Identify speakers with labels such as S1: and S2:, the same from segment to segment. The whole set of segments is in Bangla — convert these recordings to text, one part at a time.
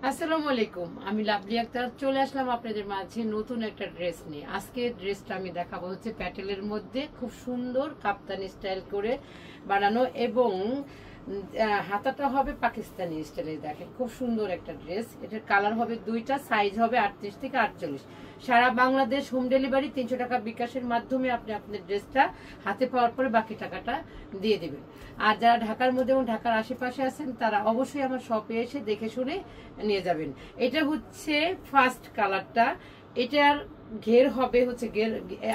S1: আসসালামু আলাইকুম, আমি লাভলি আক্তার চলে আসলাম আপনাদের মাঝে নতুন একটা ড্রেস নিয়ে। আজকে ড্রেসটা আমি দেখাবো হচ্ছে প্যাটেলের মধ্যে খুব সুন্দর কাপ্তানি স্টাইল করে বানানো এবং হাতাটা হবে পাকিস্তানি স্টাইলে। দেখেন খুব সুন্দর একটা ড্রেস। এটার কালার হবে দুইটা, সাইজ হবে 38 থেকে 48। সারা বাংলাদেশ হোম ডেলিভারি, 300 টাকা বিকাশের মাধ্যমে আপনি আপনার ড্রেসটা হাতে পাওয়ার পরে বাকি টাকাটা দিয়ে দেবেন। আর যারা ঢাকার মধ্যে এবং ঢাকার আশেপাশে আছেন তারা অবশ্যই আমার শপে এসে দেখে শুনে নিয়ে যাবেন। এটা হচ্ছে ফার্স্ট কালারটা। এটার ঘের হবে হচ্ছে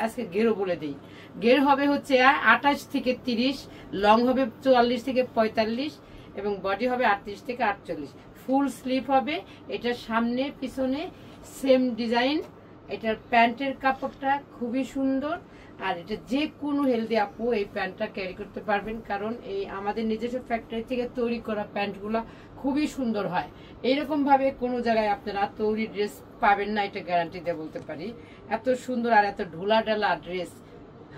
S1: আজকে ঘেরও বলে দিই। ঘের হবে হচ্ছে 28 থেকে 30, লং হবে 44 থেকে 45 এবং বডি হবে 38 থেকে 48। ফুল স্লিভ হবে। এটার সামনে পিছনে সেম ডিজাইন। এটার প্যান্টের কাপড়টা খুবই সুন্দর। আর এটা যে কোনো হেলদি আপু এই প্যান্টটা ক্যারি করতে পারবেন, কারণ এই আমাদের নিজস্ব ফ্যাক্টরি থেকে তৈরি করা প্যান্টগুলো খুবই সুন্দর হয়। এইরকম ভাবে কোনো জায়গায় আপনারা তৈরি ড্রেস পাবেন না, এটা গ্যারান্টি দিয়ে বলতে পারি। এত সুন্দর আর এত ঢোলা ঢালা ড্রেস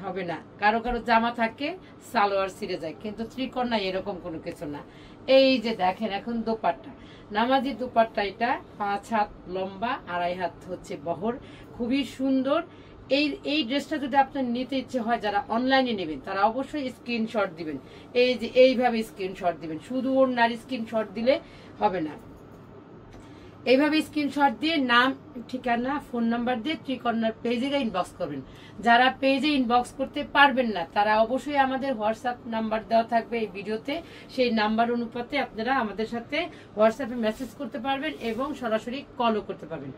S1: হবে না। কারো কারো জামা থাকে সালোয়ার ছিঁড়ে যায়, কিন্তু ত্রিকন্যা এরকম কোনো কিছু না। এই যে দেখেন এখন দোপাট্টা, নামাজি দোপাট্টা। এটা 5 হাত লম্বা, 2.5 হাত হচ্ছে বহর, খুবই সুন্দর। এই ড্রেসটা যদি আপনার নিতে ইচ্ছে হয়, যারা অনলাইনে নেবেন তারা অবশ্যই স্ক্রিনশট দিবেন। এই যে এইভাবে স্ক্রিনশট দিবেন, শুধু ওর নারী স্ক্রিনশট দিলে হবে না। এইভাবে স্ক্রিনশট দিয়ে নাম, ঠিকানা, ফোন নাম্বার দিয়ে ত্রিকন্যার পেজে ইনবক্স করবেন। যারা পেজে ইনবক্স করতে পারবেন না তারা অবশ্যই আমাদের হোয়াটসঅ্যাপ নাম্বার দেওয়া থাকবে এই ভিডিওতে। সেই নাম্বার অনুপাতে আপনারা আমাদের সাথে হোয়াটসঅ্যাপে মেসেজ করতে পারবেন এবং সরাসরি কলও করতে পারবেন।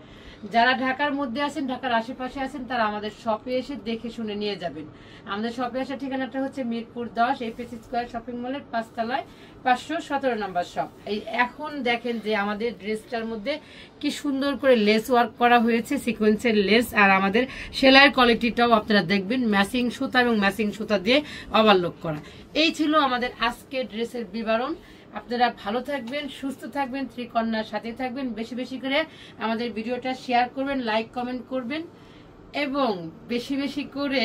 S1: যারা ঢাকার মধ্যে আছেন, ঢাকার আশেপাশে আছেন, তারা আমাদের শপে এসে দেখে শুনে নিয়ে যাবেন। আমাদের শপে আসার ঠিকানাটা হচ্ছে মিরপুর 10 এপিএস স্কয়ার শপিং মলের 5 তলায় 517 নম্বর শপ। এই এখন দেখেন যে আমাদের ড্রেসটার মধ্যে কি সুন্দর করে লেস ওয়ার্ক করা হয়েছে, সিকোয়েন্সের লেস। আর আমাদের সেলাইয়ের কোয়ালিটিটাও আপনারা দেখবেন, ম্যাচিং সুতা এবং ম্যাচিং সুতা দিয়ে ওভারলক করা। এই ছিল আমাদের আজকে ড্রেসের বিবরণ। আপনারা ভালো থাকবেন, সুস্থ থাকবেন, ত্রিকন্যার সাথে থাকবেন। বেশি বেশি করে আমাদের ভিডিওটা শেয়ার করবেন, লাইক কমেন্ট করবেন এবং বেশি বেশি করে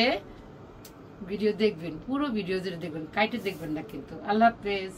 S1: ভিডিও দেখবেন। পুরো ভিডিও যেটা দেখবেন, কাইটে দেখবেন না কিন্তু। আল্লাহ হাফেজ।